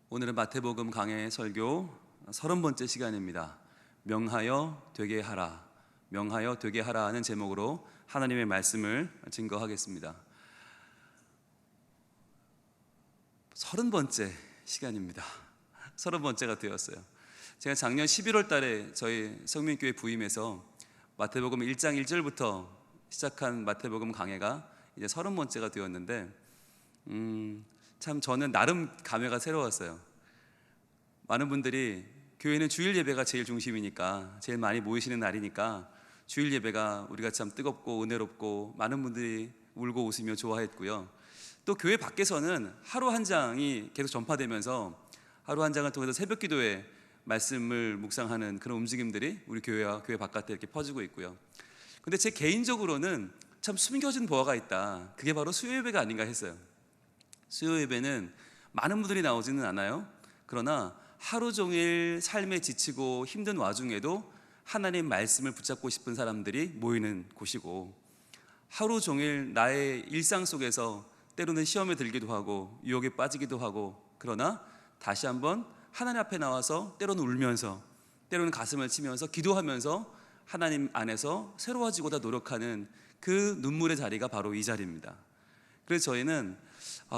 오늘은 마태복음 강해 설교 30번째 시간입니다. 명하여 되게 하라, 명하여 되게 하라 하는 제목으로 하나님의 말씀을 증거하겠습니다. 30번째 시간입니다. 30번째가 되었어요. 제가 작년 11월 달에 저희 성민교회 부임해서 마태복음 1장 1절부터 시작한 마태복음 강해가 이제 30번째가 되었는데 참 저는 나름 감회가 새로웠어요. 많은 분들이 교회는 주일 예배가 제일 중심이니까, 제일 많이 모이시는 날이니까 주일 예배가 우리가 참 뜨겁고 은혜롭고 많은 분들이 울고 웃으며 좋아했고요. 또 교회 밖에서는 하루 한 장이 계속 전파되면서 하루 한 장을 통해서 새벽 기도에 말씀을 묵상하는 그런 움직임들이 우리 교회와 교회 바깥에 이렇게 퍼지고 있고요. 근데 제 개인적으로는 참 숨겨진 보화가 있다. 그게 바로 수요 예배가 아닌가 했어요. 수요 예배는 많은 분들이 나오지는 않아요. 그러나 하루 종일 삶에 지치고 힘든 와중에도 하나님 말씀을 붙잡고 싶은 사람들이 모이는 곳이고, 하루 종일 나의 일상 속에서 때로는 시험에 들기도 하고 유혹에 빠지기도 하고, 그러나 다시 한번 하나님 앞에 나와서 때로는 울면서 때로는 가슴을 치면서 기도하면서 하나님 안에서 새로워지고자 노력하는 그 눈물의 자리가 바로 이 자리입니다. 그래서 저희는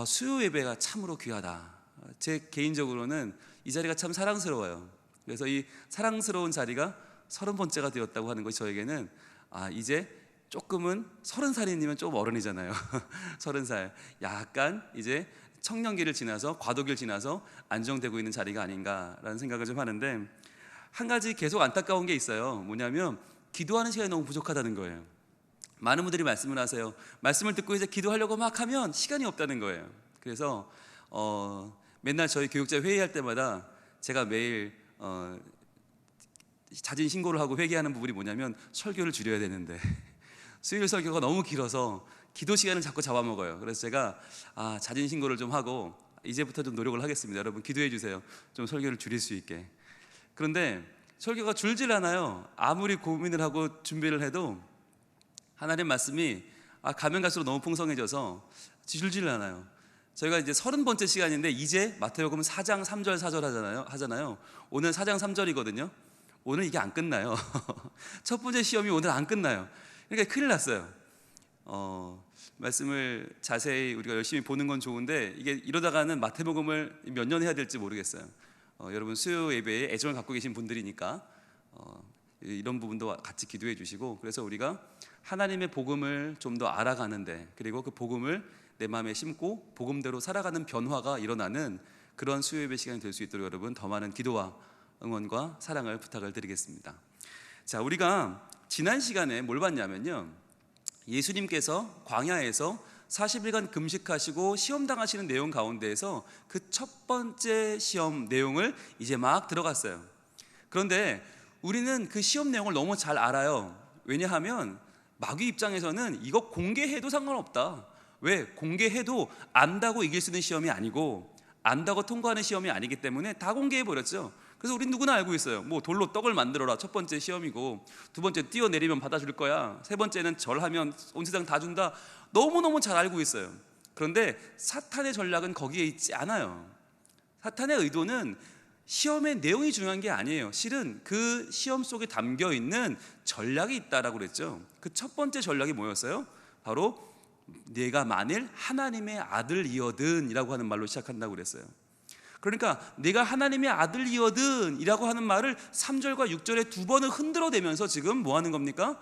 수요 예배가 참으로 귀하다. 제 개인적으로는 이 자리가 참 사랑스러워요. 그래서 이 사랑스러운 자리가 30번째가 되었다고 하는 것이 저에게는 이제 조금은 30살이면 좀 어른이잖아요. 30살 약간 이제 청년기를 지나서 과도기를 지나서 안정되고 있는 자리가 아닌가라는 생각을 좀 하는데, 한 가지 계속 안타까운 게 있어요. 뭐냐면 기도하는 시간이 너무 부족하다는 거예요. 많은 분들이 말씀을 하세요. 말씀을 듣고 이제 기도하려고 막 하면 시간이 없다는 거예요. 그래서 맨날 저희 교육자 회의할 때마다 제가 매일 자진 신고를 하고 회개하는 부분이 뭐냐면, 설교를 줄여야 되는데 수요일 설교가 너무 길어서 기도 시간을 자꾸 잡아먹어요. 그래서 제가 자진 신고를 좀 하고 이제부터 좀 노력을 하겠습니다. 여러분 기도해 주세요. 좀 설교를 줄일 수 있게. 그런데 설교가 줄질 않아요. 아무리 고민을 하고 준비를 해도 하나님 말씀이 가면 갈수록 너무 풍성해져서 줄질 않아요. 저희가 이제 30번째 시간인데 이제 마태복음 4장 3절 4절 하잖아요. 오늘 4장 3절이거든요. 오늘 이게 안 끝나요. 첫 번째 시험이 오늘 안 끝나요. 그러니까 큰일 났어요. 말씀을 자세히 우리가 열심히 보는 건 좋은데 이게 이러다가는 마태복음을 몇 년 해야 될지 모르겠어요. 여러분 수요 예배에 애정을 갖고 계신 분들이니까 이런 부분도 같이 기도해 주시고, 그래서 우리가 하나님의 복음을 좀 더 알아가는데, 그리고 그 복음을 내 마음에 심고 복음대로 살아가는 변화가 일어나는 그런 수요 예배 시간이 될 수 있도록 여러분 더 많은 기도와 응원과 사랑을 부탁을 드리겠습니다. 자, 우리가 지난 시간에 뭘 봤냐면요, 예수님께서 광야에서 40일간 금식하시고 시험 당하시는 내용 가운데에서 그 첫 번째 시험 내용을 이제 막 들어갔어요. 그런데 우리는 그 시험 내용을 너무 잘 알아요. 왜냐하면 마귀 입장에서는 이거 공개해도 상관없다. 왜? 공개해도 안다고 이길 수 있는 시험이 아니고 안다고 통과하는 시험이 아니기 때문에 다 공개해버렸죠. 그래서 우린 누구나 알고 있어요. 뭐 돌로 떡을 만들어라, 첫 번째 시험이고, 두 번째 뛰어내리면 받아줄 거야, 세 번째는 절하면 온 세상 다 준다. 너무너무 잘 알고 있어요. 그런데 사탄의 전략은 거기에 있지 않아요. 사탄의 의도는 시험의 내용이 중요한 게 아니에요. 실은 그 시험 속에 담겨 있는 전략이 있다라고 그랬죠. 그 첫 번째 전략이 뭐였어요? 바로 내가 만일 하나님의 아들이거든 이라고 하는 말로 시작한다고 그랬어요. 그러니까 내가 하나님의 아들이거든 이라고 하는 말을 3절과 6절에 두 번을 흔들어대면서 지금 뭐 하는 겁니까?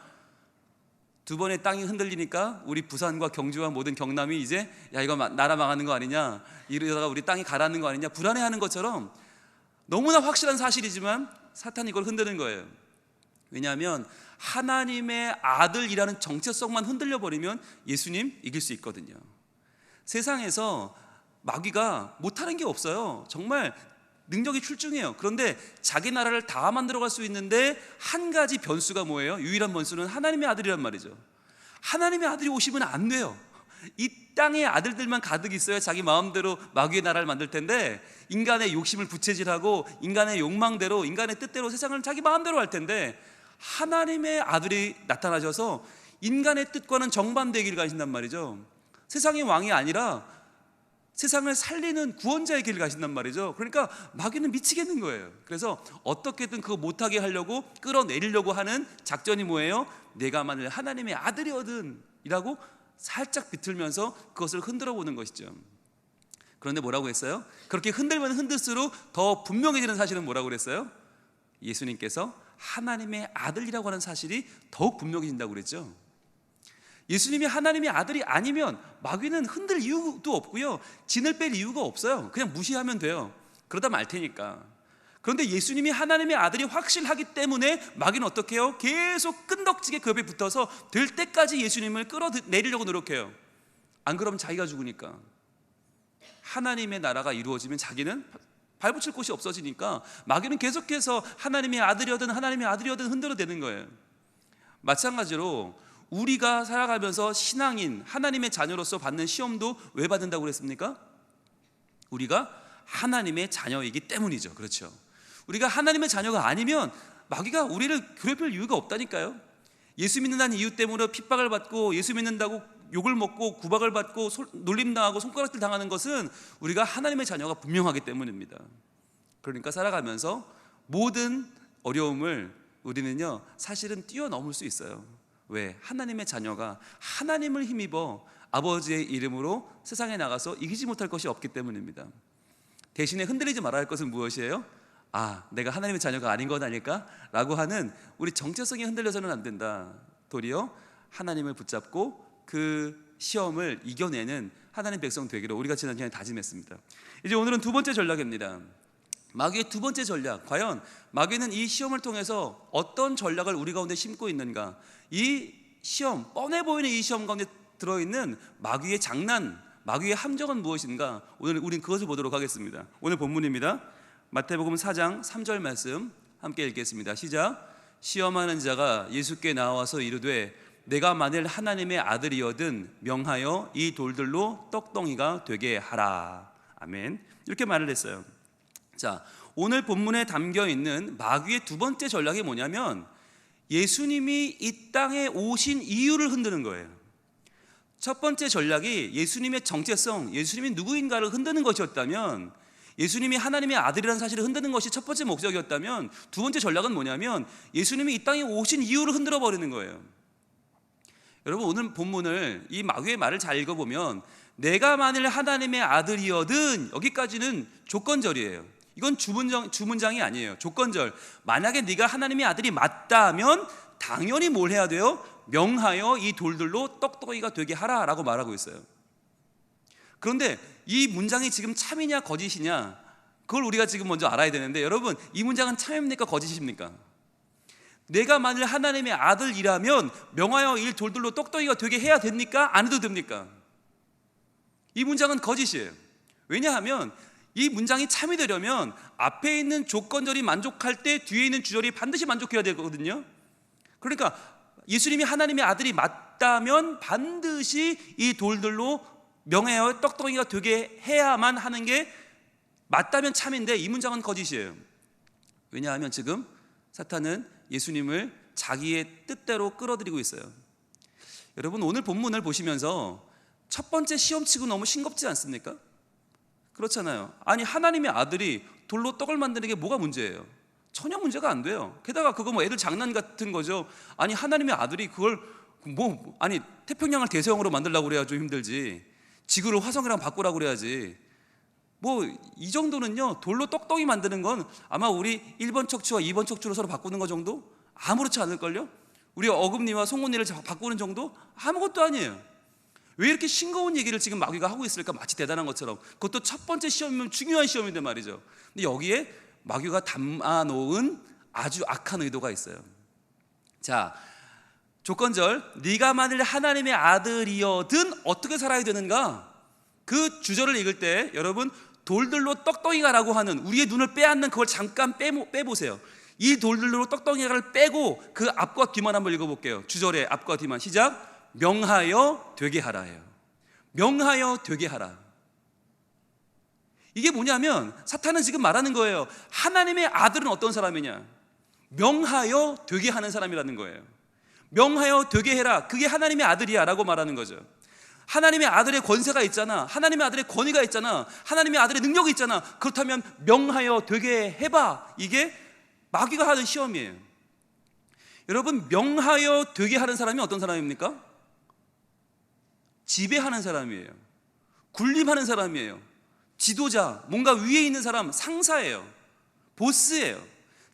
두 번의 땅이 흔들리니까 우리 부산과 경주와 모든 경남이 이제 야 이거 나라 망하는 거 아니냐, 이러다가 우리 땅이 가라앉는 거 아니냐 불안해하는 것처럼 너무나 확실한 사실이지만 사탄이 이걸 흔드는 거예요. 왜냐하면 하나님의 아들이라는 정체성만 흔들려버리면 예수님 이길 수 있거든요. 세상에서 마귀가 못하는 게 없어요. 정말 능력이 출중해요. 그런데 자기 나라를 다 만들어갈 수 있는데 한 가지 변수가 뭐예요? 유일한 변수는 하나님의 아들이란 말이죠. 하나님의 아들이 오시면 안 돼요. 이 땅에 아들들만 가득 있어야 자기 마음대로 마귀의 나라를 만들 텐데, 인간의 욕심을 부채질하고 인간의 욕망대로 인간의 뜻대로 세상을 자기 마음대로 할 텐데, 하나님의 아들이 나타나셔서 인간의 뜻과는 정반대의 길을 가신단 말이죠. 세상의 왕이 아니라 세상을 살리는 구원자의 길을 가신단 말이죠. 그러니까 마귀는 미치겠는 거예요. 그래서 어떻게든 그거 못하게 하려고 끌어내리려고 하는 작전이 뭐예요? 내가 만일 하나님의 아들이거든 이라고 살짝 비틀면서 그것을 흔들어 보는 것이죠. 그런데 뭐라고 했어요? 그렇게 흔들면 흔들수록 더 분명해지는 사실은 뭐라고 그랬어요? 예수님께서 하나님의 아들이라고 하는 사실이 더욱 분명해진다고 그랬죠. 예수님이 하나님의 아들이 아니면 마귀는 흔들 이유도 없고요, 진을 뺄 이유가 없어요. 그냥 무시하면 돼요. 그러다 말 테니까. 그런데 예수님이 하나님의 아들이 확실하기 때문에 마귀는 어떻게 해요? 계속 끈덕지게 그 옆에 붙어서 될 때까지 예수님을 끌어내리려고 노력해요. 안 그러면 자기가 죽으니까. 하나님의 나라가 이루어지면 자기는 발붙일 곳이 없어지니까 마귀는 계속해서 하나님의 아들이어든 흔들어대는 거예요. 마찬가지로 우리가 살아가면서 신앙인 하나님의 자녀로서 받는 시험도 왜 받는다고 그랬습니까? 우리가 하나님의 자녀이기 때문이죠. 그렇죠. 우리가 하나님의 자녀가 아니면 마귀가 우리를 괴롭힐 이유가 없다니까요. 예수 믿는다는 이유 때문에 핍박을 받고, 예수 믿는다고 욕을 먹고 구박을 받고 놀림당하고 손가락질 당하는 것은 우리가 하나님의 자녀가 분명하기 때문입니다. 그러니까 살아가면서 모든 어려움을 우리는요 사실은 뛰어넘을 수 있어요. 왜? 하나님의 자녀가 하나님을 힘입어 아버지의 이름으로 세상에 나가서 이기지 못할 것이 없기 때문입니다. 대신에 흔들리지 말아야 할 것은 무엇이에요? 내가 하나님의 자녀가 아닌 것 아닐까? 라고 하는 우리 정체성에 흔들려서는 안 된다. 도리어 하나님을 붙잡고 그 시험을 이겨내는 하나님 백성 되기로 우리가 지난 시간에 다짐했습니다. 이제 오늘은 두 번째 전략입니다. 마귀의 두 번째 전략, 과연 마귀는 이 시험을 통해서 어떤 전략을 우리 가운데 심고 있는가? 이 시험, 뻔해 보이는 이 시험 가운데 들어있는 마귀의 장난, 마귀의 함정은 무엇인가? 오늘 우린 그것을 보도록 하겠습니다. 오늘 본문입니다. 마태복음 4장 3절 말씀 함께 읽겠습니다. 시작. 시험하는 자가 예수께 나와서 이르되 내가 만일 하나님의 아들이거든 명하여 이 돌들로 떡덩이가 되게 하라. 아멘. 이렇게 말을 했어요. 자, 오늘 본문에 담겨 있는 마귀의 두 번째 전략이 뭐냐면 예수님이 이 땅에 오신 이유를 흔드는 거예요. 첫 번째 전략이 예수님의 정체성, 예수님이 누구인가를 흔드는 것이었다면, 예수님이 하나님의 아들이라는 사실을 흔드는 것이 첫 번째 목적이었다면, 두 번째 전략은 뭐냐면 예수님이 이 땅에 오신 이유를 흔들어 버리는 거예요. 여러분, 오늘 본문을 이 마귀의 말을 잘 읽어보면 내가 만일 하나님의 아들이거든, 여기까지는 조건절이에요. 이건 주문장이 아니에요. 조건절. 만약에 네가 하나님의 아들이 맞다면 당연히 뭘 해야 돼요? 명하여 이 돌들로 떡덩이가 되게 하라라고 말하고 있어요. 그런데 이 문장이 지금 참이냐 거짓이냐, 그걸 우리가 지금 먼저 알아야 되는데, 여러분, 이 문장은 참입니까 거짓입니까? 내가 만일 하나님의 아들이라면 명하여 이 돌들로 떡덩이가 되게 해야 됩니까? 안 해도 됩니까? 이 문장은 거짓이에요. 왜냐하면 이 문장이 참이 되려면 앞에 있는 조건절이 만족할 때 뒤에 있는 주절이 반드시 만족해야 되거든요. 그러니까 예수님이 하나님의 아들이 맞다면 반드시 이 돌들로 명하여 떡덩이가 되게 해야만 하는 게 맞다면 참인데, 이 문장은 거짓이에요. 왜냐하면 지금 사탄은 예수님을 자기의 뜻대로 끌어들이고 있어요. 여러분, 오늘 본문을 보시면서 첫 번째 시험치고 너무 싱겁지 않습니까? 그렇잖아요. 아니, 하나님의 아들이 돌로 떡을 만드는 게 뭐가 문제예요? 전혀 문제가 안 돼요. 게다가 그거 뭐 애들 장난 같은 거죠. 아니, 하나님의 아들이 그걸 아니 태평양을 대서양으로 만들려고 그래야 좀 힘들지, 지구를 화성이랑 바꾸라고 그래야지. 이 정도는요, 돌로 떡덩이 만드는 건 아마 우리 1번 척추와 2번 척추로 서로 바꾸는 거 정도? 아무렇지 않을걸요? 우리 어금니와 송곳니를 바꾸는 정도? 아무것도 아니에요. 왜 이렇게 싱거운 얘기를 지금 마귀가 하고 있을까? 마치 대단한 것처럼. 그것도 첫 번째 시험이면 중요한 시험인데 말이죠. 근데 여기에 마귀가 담아놓은 아주 악한 의도가 있어요. 자, 조건절, 네가 만일 하나님의 아들이어든 어떻게 살아야 되는가? 그 주절을 읽을 때 여러분, 돌들로 떡덩이가라고 하는 우리의 눈을 빼앗는 그걸 잠깐 빼보세요. 이 돌들로 떡덩이가를 빼고 그 앞과 뒤만 한번 읽어볼게요. 주절의 앞과 뒤만. 시작. 명하여 되게 하라예요. 명하여 되게 하라. 이게 뭐냐면 사탄은 지금 말하는 거예요. 하나님의 아들은 어떤 사람이냐? 명하여 되게 하는 사람이라는 거예요. 명하여 되게 해라, 그게 하나님의 아들이야 라고 말하는 거죠. 하나님의 아들의 권세가 있잖아. 하나님의 아들의 권위가 있잖아. 하나님의 아들의 능력이 있잖아. 그렇다면 명하여 되게 해봐. 이게 마귀가 하는 시험이에요. 여러분, 명하여 되게 하는 사람이 어떤 사람입니까? 지배하는 사람이에요. 군림하는 사람이에요. 지도자, 뭔가 위에 있는 사람, 상사예요. 보스예요.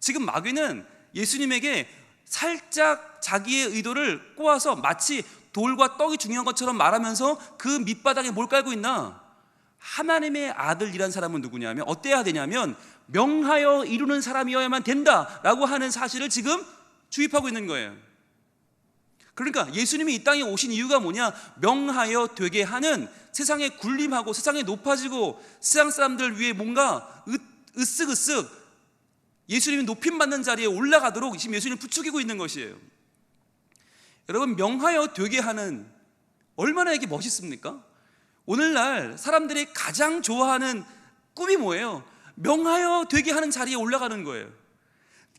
지금 마귀는 예수님에게 살짝 자기의 의도를 꼬아서 마치 돌과 떡이 중요한 것처럼 말하면서 그 밑바닥에 뭘 깔고 있나? 하나님의 아들이란 사람은 누구냐면 어때야 되냐면 명하여 이루는 사람이어야만 된다라고 하는 사실을 지금 주입하고 있는 거예요. 그러니까 예수님이 이 땅에 오신 이유가 뭐냐? 명하여 되게 하는, 세상에 군림하고 세상에 높아지고 세상 사람들 위해 뭔가 으쓱으쓱 예수님이 높임받는 자리에 올라가도록 지금 예수님을 부추기고 있는 것이에요. 여러분, 명하여 되게 하는, 얼마나 이게 멋있습니까? 오늘날 사람들이 가장 좋아하는 꿈이 뭐예요? 명하여 되게 하는 자리에 올라가는 거예요.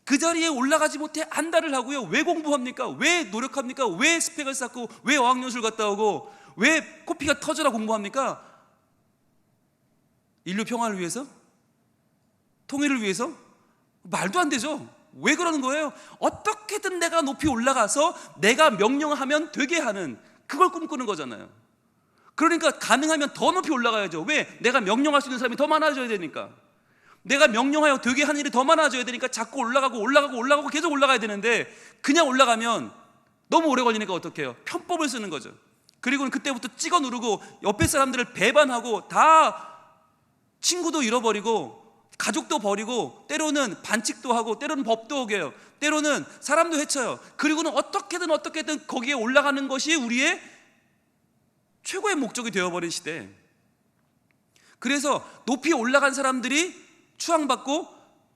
그 자리에 올라가지 못해 안달을 하고요. 왜 공부합니까? 왜 노력합니까? 왜 스펙을 쌓고 왜 어학연수를 갔다 오고 왜 코피가 터져라 공부합니까? 인류 평화를 위해서? 통일을 위해서? 말도 안 되죠. 왜 그러는 거예요? 어떻게든 내가 높이 올라가서 내가 명령하면 되게 하는, 그걸 꿈꾸는 거잖아요. 그러니까 가능하면 더 높이 올라가야죠. 왜? 내가 명령할 수 있는 사람이 더 많아져야 되니까. 내가 명령하여 되게 하는 일이 더 많아져야 되니까 자꾸 올라가고 계속 올라가야 되는데, 그냥 올라가면 너무 오래 걸리니까 어떻게 해요? 편법을 쓰는 거죠. 그리고는 그때부터 찍어 누르고 옆에 사람들을 배반하고 다 친구도 잃어버리고 가족도 버리고 때로는 반칙도 하고 때로는 법도 어겨요. 때로는 사람도 해쳐요. 그리고는 어떻게든 거기에 올라가는 것이 우리의 최고의 목적이 되어버린 시대. 그래서 높이 올라간 사람들이 추앙받고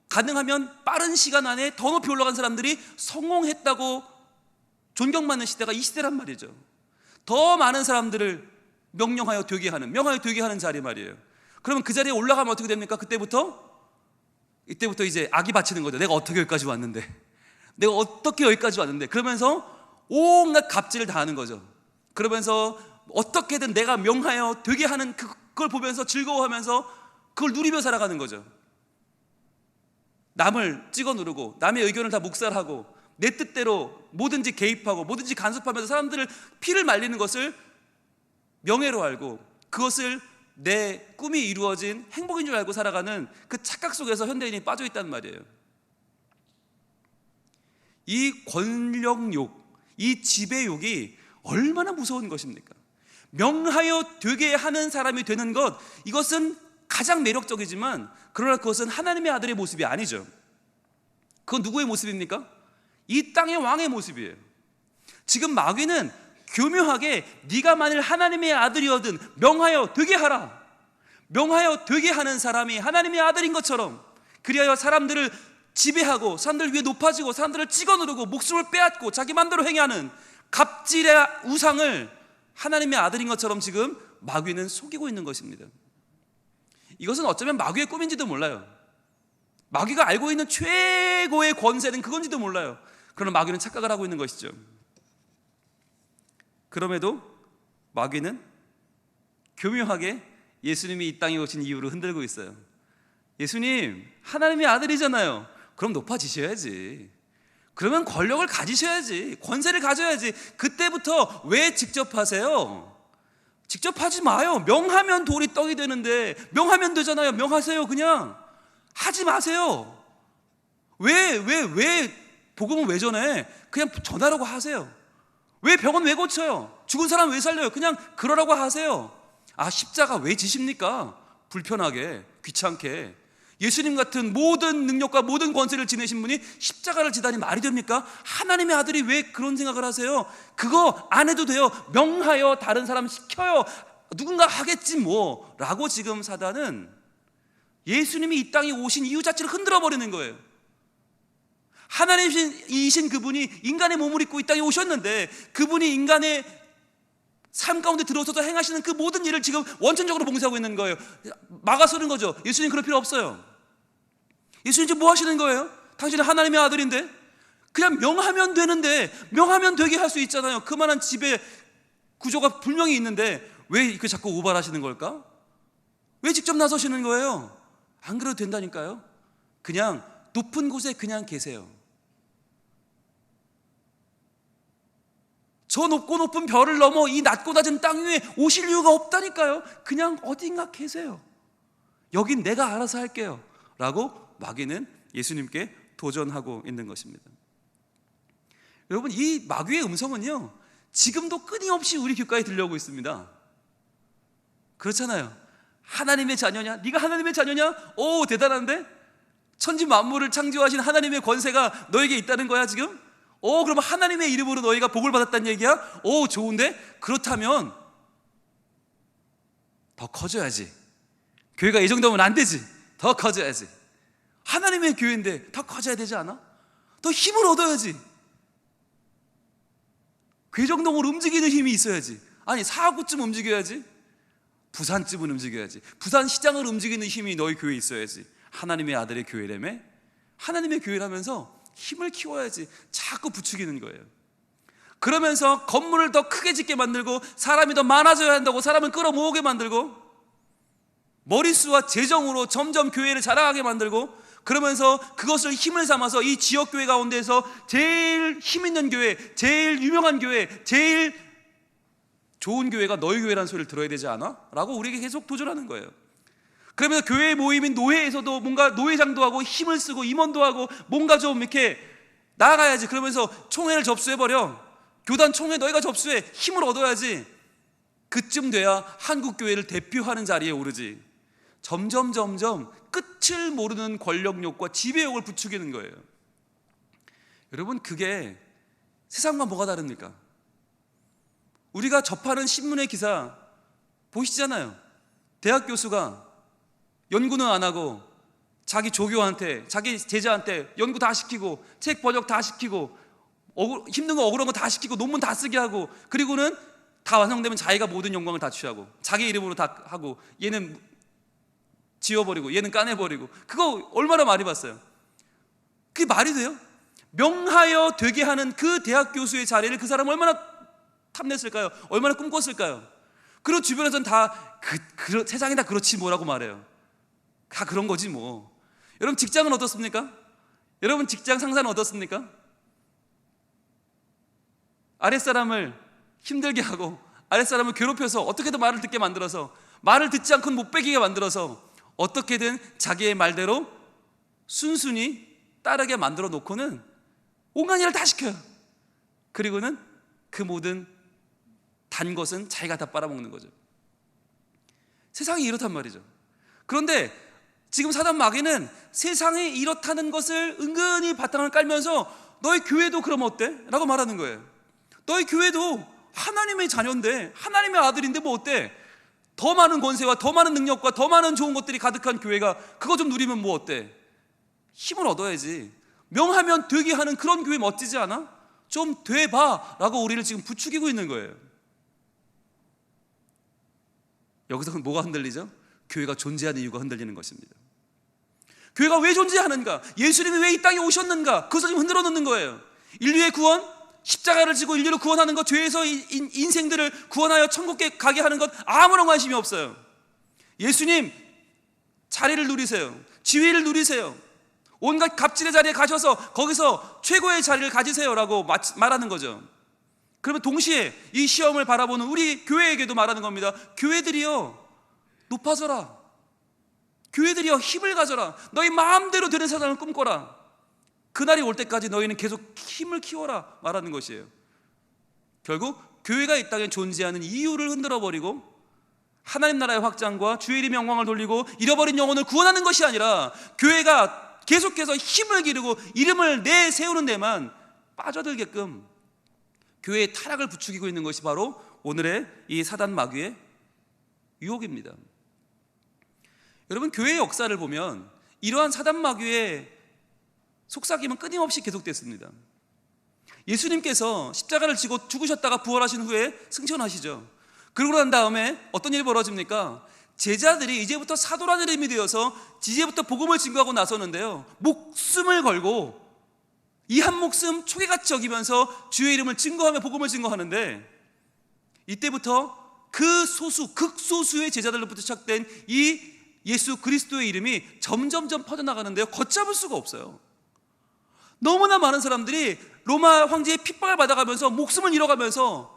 가능하면 빠른 시간 안에 더 높이 올라간 사람들이 성공했다고 존경받는 시대가 이 시대란 말이죠. 더 많은 사람들을 명령하여 되게 하는 자리 말이에요. 그러면 그 자리에 올라가면 어떻게 됩니까? 이때부터 이제 악이 바치는 거죠. 내가 어떻게 여기까지 왔는데, 그러면서 온갖 갑질을 다 하는 거죠. 그러면서 어떻게든 내가 명하여 되게 하는 그걸 보면서 즐거워하면서 그걸 누리며 살아가는 거죠. 남을 찍어 누르고 남의 의견을 다 묵살하고 내 뜻대로 뭐든지 개입하고 뭐든지 간섭하면서 사람들을 피를 말리는 것을 명예로 알고 그것을 내 꿈이 이루어진 행복인 줄 알고 살아가는 그 착각 속에서 현대인이 빠져 있단 말이에요. 이 권력욕, 이 지배욕이 얼마나 무서운 것입니까? 명하여 되게 하는 사람이 되는 것, 이것은 가장 매력적이지만 그러나 그것은 하나님의 아들의 모습이 아니죠. 그건 누구의 모습입니까? 이 땅의 왕의 모습이에요. 지금 마귀는 교묘하게 네가 만일 하나님의 아들이거든 명하여 되게 하라, 명하여 되게 하는 사람이 하나님의 아들인 것처럼, 그리하여 사람들을 지배하고 사람들 위에 높아지고 사람들을 찍어 누르고 목숨을 빼앗고 자기 맘대로 행하는 갑질의 우상을 하나님의 아들인 것처럼 지금 마귀는 속이고 있는 것입니다. 이것은 어쩌면 마귀의 꿈인지도 몰라요. 마귀가 알고 있는 최고의 권세는 그건지도 몰라요. 그러나 마귀는 착각을 하고 있는 것이죠. 그럼에도 마귀는 교묘하게 예수님이 이 땅에 오신 이유를 흔들고 있어요. 예수님, 하나님의 아들이잖아요. 그럼 높아지셔야지. 그러면 권력을 가지셔야지. 권세를 가져야지. 그때부터 왜 직접 하세요? 직접 하지 마요. 명하면 돌이 떡이 되는데, 명하면 되잖아요. 명하세요. 그냥 하지 마세요. 왜 복음은 왜 전해? 그냥 전하라고 하세요. 왜 병원 왜 고쳐요? 죽은 사람 왜 살려요? 그냥 그러라고 하세요. 아, 십자가 왜 지십니까? 불편하게, 귀찮게. 예수님 같은 모든 능력과 모든 권세를 지내신 분이 십자가를 지다니 말이 됩니까? 하나님의 아들이 왜 그런 생각을 하세요? 그거 안 해도 돼요. 명하여 다른 사람 시켜요. 누군가 하겠지 뭐 라고 지금 사단은 예수님이 이 땅에 오신 이유 자체를 흔들어 버리는 거예요. 하나님이신 그분이 인간의 몸을 입고 이 땅에 오셨는데 그분이 인간의 삶 가운데 들어서서 행하시는 그 모든 일을 지금 원천적으로 봉쇄하고 있는 거예요. 막아서는 거죠. 예수님 그럴 필요 없어요. 예수님 지금 뭐 하시는 거예요? 당신은 하나님의 아들인데 그냥 명하면 되는데, 명하면 되게 할 수 있잖아요. 그만한 지배 구조가 분명히 있는데 왜 이렇게 자꾸 오발하시는 걸까? 왜 직접 나서시는 거예요? 안 그래도 된다니까요. 그냥 높은 곳에 그냥 계세요. 저 높고 높은 별을 넘어 이 낮고 낮은 땅 위에 오실 이유가 없다니까요. 그냥 어딘가 계세요. 여긴 내가 알아서 할게요 라고 마귀는 예수님께 도전하고 있는 것입니다. 여러분, 이 마귀의 음성은요, 지금도 끊임없이 우리 귓가에 들려오고 있습니다. 그렇잖아요. 하나님의 자녀냐? 네가 하나님의 자녀냐? 오, 대단한데? 천지 만물을 창조하신 하나님의 권세가 너에게 있다는 거야 지금? 그럼 하나님의 이름으로 너희가 복을 받았다는 얘기야? 좋은데? 그렇다면 더 커져야지. 교회가 이 정도면 안 되지. 더 커져야지. 하나님의 교회인데 더 커져야 되지 않아? 더 힘을 얻어야지. 괴정동을 움직이는 힘이 있어야지. 아니, 사구쯤 움직여야지. 부산쯤은 움직여야지. 부산시장을 움직이는 힘이 너희 교회에 있어야지. 하나님의 아들의 교회라며? 하나님의 교회라면서 힘을 키워야지. 자꾸 부추기는 거예요. 그러면서 건물을 더 크게 짓게 만들고, 사람이 더 많아져야 한다고 사람을 끌어모으게 만들고, 머릿수와 재정으로 점점 교회를 자라가게 만들고, 그러면서 그것을 힘을 삼아서 이 지역교회 가운데서 제일 힘 있는 교회, 제일 유명한 교회, 제일 좋은 교회가 너희 교회라는 소리를 들어야 되지 않아? 라고 우리에게 계속 도전하는 거예요. 그러면서 교회 모임인 노회에서도 뭔가 노회장도 하고 힘을 쓰고 임원도 하고 뭔가 좀 이렇게 나아가야지. 그러면서 총회를 접수해버려. 교단 총회 너희가 접수해. 힘을 얻어야지. 그쯤 돼야 한국교회를 대표하는 자리에 오르지. 점점 끝을 모르는 권력욕과 지배욕을 부추기는 거예요. 여러분, 그게 세상과 뭐가 다릅니까? 우리가 접하는 신문의 기사 보시잖아요. 대학 교수가 연구는 안 하고 자기 조교한테, 자기 제자한테 연구 다 시키고 책 번역 다 시키고 힘든 거 억울한 거 다 시키고 논문 다 쓰게 하고, 그리고는 다 완성되면 자기가 모든 영광을 다 취하고 자기 이름으로 다 하고, 얘는 지워버리고 얘는 까내버리고. 그거 얼마나 많이 봤어요. 그게 말이 돼요? 명하여 되게 하는 그 대학 교수의 자리를 그 사람은 얼마나 탐냈을까요? 얼마나 꿈꿨을까요? 그리고 주변에서는 다 세상이 다 그렇지 뭐라고 말해요. 다 그런 거지 뭐. 여러분, 직장은 어떻습니까? 여러분, 직장 상사는 어떻습니까? 아랫사람을 힘들게 하고 아랫사람을 괴롭혀서 어떻게든 말을 듣게 만들어서, 말을 듣지 않고는 못 배기게 만들어서 어떻게든 자기의 말대로 순순히 따르게 만들어 놓고는 온갖 일을 다 시켜요. 그리고는 그 모든 단 것은 자기가 다 빨아먹는 거죠. 세상이 이렇단 말이죠. 그런데 지금 사단 마귀는 세상이 이렇다는 것을 은근히 바탕을 깔면서 너희 교회도 그럼 어때? 라고 말하는 거예요. 너희 교회도 하나님의 자녀인데, 하나님의 아들인데 뭐 어때? 더 많은 권세와 더 많은 능력과 더 많은 좋은 것들이 가득한 교회가 그거 좀 누리면 뭐 어때? 힘을 얻어야지. 명하면 되게 하는 그런 교회 멋지지 않아? 좀 돼봐 라고 우리를 지금 부추기고 있는 거예요. 여기서 뭐가 흔들리죠? 교회가 존재하는 이유가 흔들리는 것입니다. 교회가 왜 존재하는가? 예수님이 왜 이 땅에 오셨는가? 그것을 지금 흔들어 놓는 거예요. 인류의 구원, 십자가를 지고 인류를 구원하는 것, 죄에서 인생들을 구원하여 천국에 가게 하는 것, 아무런 관심이 없어요. 예수님 자리를 누리세요. 지위를 누리세요. 온갖 갑질의 자리에 가셔서 거기서 최고의 자리를 가지세요라고 말하는 거죠. 그러면 동시에 이 시험을 바라보는 우리 교회에게도 말하는 겁니다. 교회들이요, 높아져라. 교회들이여, 힘을 가져라. 너희 마음대로 되는 세상을 꿈꿔라. 그날이 올 때까지 너희는 계속 힘을 키워라 말하는 것이에요. 결국 교회가 이 땅에 존재하는 이유를 흔들어버리고 하나님 나라의 확장과 주의 이름의 영광을 돌리고 잃어버린 영혼을 구원하는 것이 아니라 교회가 계속해서 힘을 기르고 이름을 내세우는 데만 빠져들게끔 교회의 타락을 부추기고 있는 것이 바로 오늘의 이 사단 마귀의 유혹입니다. 여러분, 교회의 역사를 보면 이러한 사단 마귀의 속삭임은 끊임없이 계속됐습니다. 예수님께서 십자가를 지고 죽으셨다가 부활하신 후에 승천하시죠. 그러고 난 다음에 어떤 일이 벌어집니까? 제자들이 이제부터 사도라는 이름이 되어서 이제부터 복음을 증거하고 나서는데요, 목숨을 걸고 이 한 목숨 초계같이 여기면서 주의 이름을 증거하며 복음을 증거하는데, 이때부터 그 소수, 극소수의 제자들로부터 시작된 이 예수 그리스도의 이름이 점점점 퍼져나가는데요, 걷잡을 수가 없어요. 너무나 많은 사람들이 로마 황제의 핍박을 받아가면서 목숨을 잃어가면서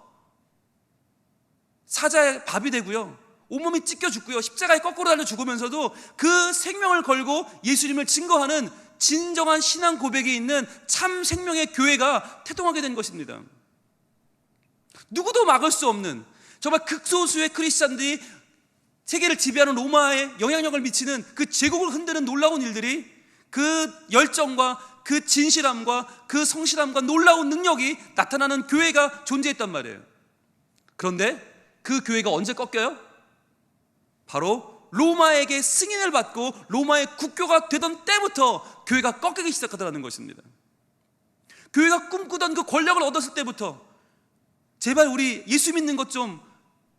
사자의 밥이 되고요, 온몸이 찢겨 죽고요, 십자가에 거꾸로 달려 죽으면서도 그 생명을 걸고 예수님을 증거하는 진정한 신앙 고백이 있는 참 생명의 교회가 태동하게 된 것입니다. 누구도 막을 수 없는 정말 극소수의 크리스찬들이 세계를 지배하는 로마에 영향력을 미치는 그 제국을 흔드는 놀라운 일들이, 그 열정과 그 진실함과 그 성실함과 놀라운 능력이 나타나는 교회가 존재했단 말이에요. 그런데 그 교회가 언제 꺾여요? 바로 로마에게 승인을 받고 로마의 국교가 되던 때부터 교회가 꺾이기 시작하더라는 것입니다. 교회가 꿈꾸던 그 권력을 얻었을 때부터 제발 우리 예수 믿는 것 좀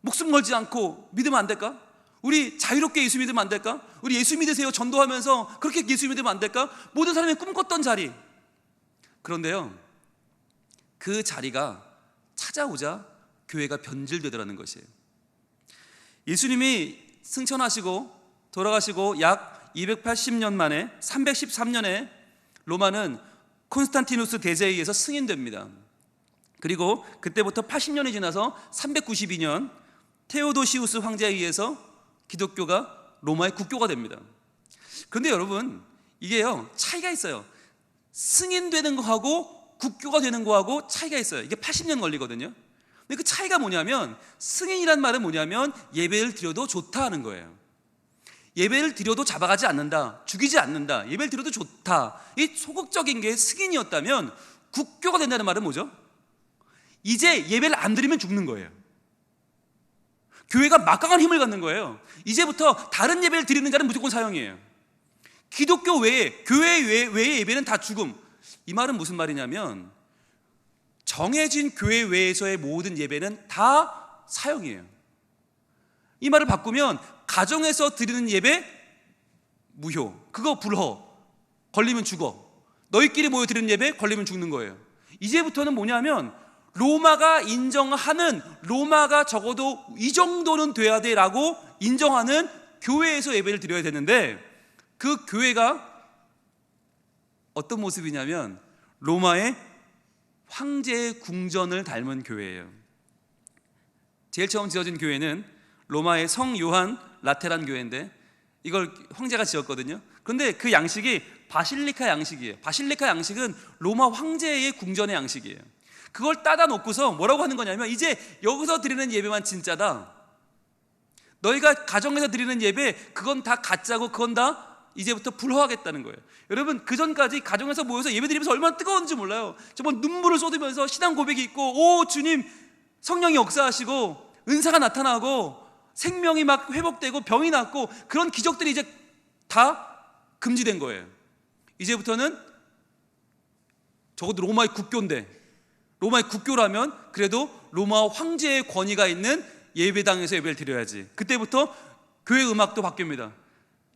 목숨 걸지 않고 믿으면 안 될까? 우리 자유롭게 예수 믿으면 안 될까? 우리 예수 믿으세요 전도하면서 그렇게 예수 믿으면 안 될까? 모든 사람이 꿈꿨던 자리. 그런데요, 그 자리가 찾아오자 교회가 변질되더라는 것이에요. 예수님이 승천하시고 돌아가시고 약 280년 만에 313년에 로마는 콘스탄티누스 대제에 의해서 승인됩니다. 그리고 그때부터 80년이 지나서 392년 테오도시우스 황제에 의해서 기독교가 로마의 국교가 됩니다. 그런데 여러분, 이게요 차이가 있어요. 승인되는 거하고 국교가 되는 거하고 차이가 있어요. 이게 80년 걸리거든요. 근데 그 차이가 뭐냐면, 승인이란 말은 뭐냐면 예배를 드려도 좋다 하는 거예요. 예배를 드려도 잡아가지 않는다, 죽이지 않는다, 예배를 드려도 좋다, 이 소극적인 게 승인이었다면, 국교가 된다는 말은 뭐죠? 이제 예배를 안 드리면 죽는 거예요. 교회가 막강한 힘을 갖는 거예요. 이제부터 다른 예배를 드리는 자는 무조건 사형이에요. 기독교 외에, 교회 외의 예배는 다 죽음. 이 말은 무슨 말이냐면, 정해진 교회 외에서의 모든 예배는 다 사형이에요. 이 말을 바꾸면, 가정에서 드리는 예배 무효, 그거 불허, 걸리면 죽어. 너희끼리 모여 드리는 예배 걸리면 죽는 거예요. 이제부터는 뭐냐면, 로마가 인정하는, 로마가 적어도 이 정도는 돼야 돼 라고 인정하는 교회에서 예배를 드려야 되는데, 그 교회가 어떤 모습이냐면 로마의 황제의 궁전을 닮은 교회예요. 제일 처음 지어진 교회는 로마의 성 요한 라테란 교회인데, 이걸 황제가 지었거든요. 그런데 그 양식이 바실리카 양식이에요. 바실리카 양식은 로마 황제의 궁전의 양식이에요. 그걸 따다 놓고서 뭐라고 하는 거냐면, 이제 여기서 드리는 예배만 진짜다, 너희가 가정에서 드리는 예배 그건 다 가짜고 그건 다 이제부터 불허하겠다는 거예요. 여러분, 그 전까지 가정에서 모여서 예배 드리면서 얼마나 뜨거웠는지 몰라요. 정말 눈물을 쏟으면서 신앙 고백이 있고, 오 주님 성령이 역사하시고 은사가 나타나고 생명이 막 회복되고 병이 낫고, 그런 기적들이 이제 다 금지된 거예요. 이제부터는 적어도 로마의 국교인데, 로마의 국교라면 그래도 로마 황제의 권위가 있는 예배당에서 예배를 드려야지. 그때부터 교회 음악도 바뀝니다.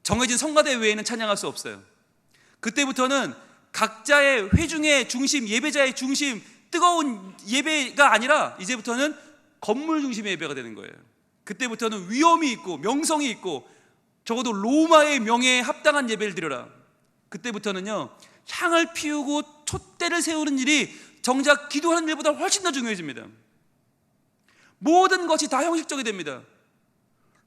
정해진 성가대 외에는 찬양할 수 없어요. 그때부터는 각자의 회중의 중심, 예배자의 중심, 뜨거운 예배가 아니라 이제부터는 건물 중심의 예배가 되는 거예요. 그때부터는 위엄이 있고 명성이 있고, 적어도 로마의 명예에 합당한 예배를 드려라. 그때부터는요, 향을 피우고 촛대를 세우는 일이 정작 기도하는 일보다 훨씬 더 중요해집니다. 모든 것이 다 형식적이 됩니다.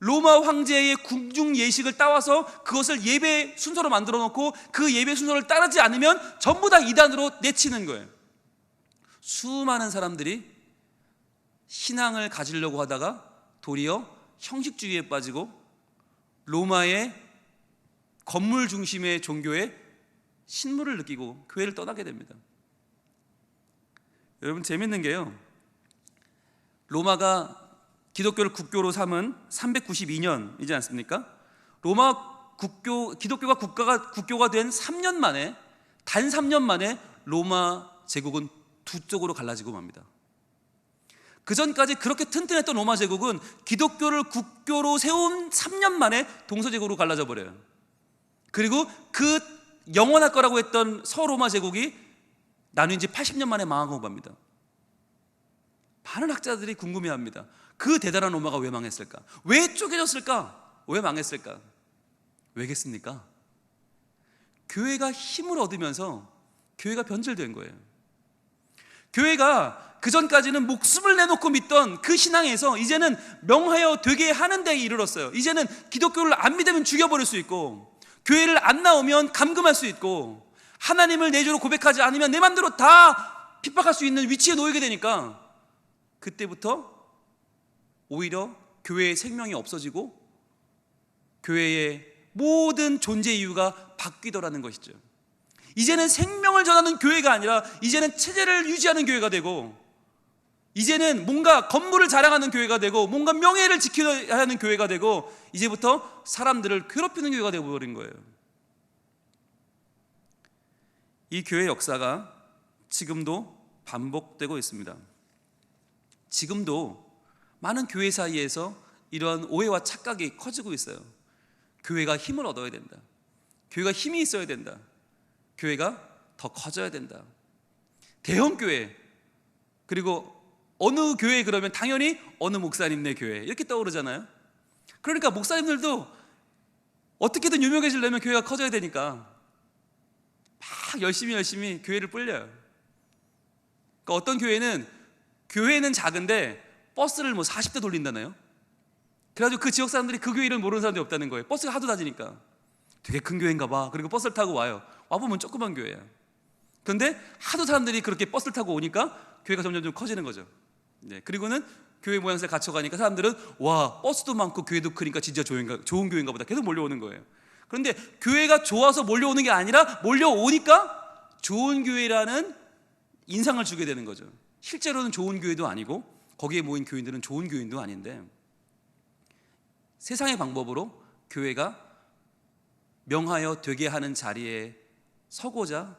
로마 황제의 궁중 예식을 따와서 그것을 예배 순서로 만들어 놓고, 그 예배 순서를 따르지 않으면 전부 다 이단으로 내치는 거예요. 수많은 사람들이 신앙을 가지려고 하다가 도리어 형식주의에 빠지고 로마의 건물 중심의 종교에 신물을 느끼고 교회를 떠나게 됩니다. 여러분, 재밌는 게요, 로마가 기독교를 국교로 삼은 392년이지 않습니까? 로마 기독교가 국교가 된 3년 만에, 단 3년 만에 로마 제국은 두 쪽으로 갈라지고 맙니다. 그 전까지 그렇게 튼튼했던 로마 제국은 기독교를 국교로 세운 3년 만에 동서제국으로 갈라져 버려요. 그리고 그 영원할 거라고 했던 서로마 제국이 나뉜 지 80년 만에 망하고 맙니다. 많은 학자들이 궁금해합니다. 그 대단한 로마가 왜 망했을까? 왜 쪼개졌을까? 왜 망했을까? 왜겠습니까? 교회가 힘을 얻으면서 교회가 변질된 거예요. 교회가 그전까지는 목숨을 내놓고 믿던 그 신앙에서 이제는 명하여 되게 하는 데에 이르렀어요. 이제는 기독교를 안 믿으면 죽여버릴 수 있고, 교회를 안 나오면 감금할 수 있고, 하나님을 내 주로 고백하지 않으면 내 맘대로 다 핍박할 수 있는 위치에 놓이게 되니까, 그때부터 오히려 교회의 생명이 없어지고 교회의 모든 존재 이유가 바뀌더라는 것이죠. 이제는 생명을 전하는 교회가 아니라 이제는 체제를 유지하는 교회가 되고, 이제는 뭔가 건물을 자랑하는 교회가 되고, 뭔가 명예를 지켜야 하는 교회가 되고, 이제부터 사람들을 괴롭히는 교회가 되어버린 거예요. 이 교회 역사가 지금도 반복되고 있습니다. 지금도 많은 교회 사이에서 이러한 오해와 착각이 커지고 있어요. 교회가 힘을 얻어야 된다. 교회가 힘이 있어야 된다. 교회가 더 커져야 된다. 대형 교회, 그리고 어느 교회 그러면 당연히 어느 목사님네 교회 이렇게 떠오르잖아요. 그러니까 목사님들도 어떻게든 유명해지려면 교회가 커져야 되니까 막 열심히 교회를 불려요. 그러니까 어떤 교회는 작은데 버스를 40대 돌린다나요? 그래가지고 그 지역 사람들이 그 교회 이름 모르는 사람들이 없다는 거예요. 버스가 하도 다니니까. 되게 큰 교회인가 봐. 그리고 버스를 타고 와요. 와보면 조그만 교회야. 그런데 하도 사람들이 그렇게 버스를 타고 오니까 교회가 점점 좀 커지는 거죠. 네, 그리고는 교회 모양새에 갇혀가니까 사람들은 와, 버스도 많고 교회도 크니까 진짜 좋은 교회인가 보다 계속 몰려오는 거예요. 그런데 교회가 좋아서 몰려오는 게 아니라 몰려오니까 좋은 교회라는 인상을 주게 되는 거죠. 실제로는 좋은 교회도 아니고 거기에 모인 교인들은 좋은 교인도 아닌데, 세상의 방법으로 교회가 명하여 되게 하는 자리에 서고자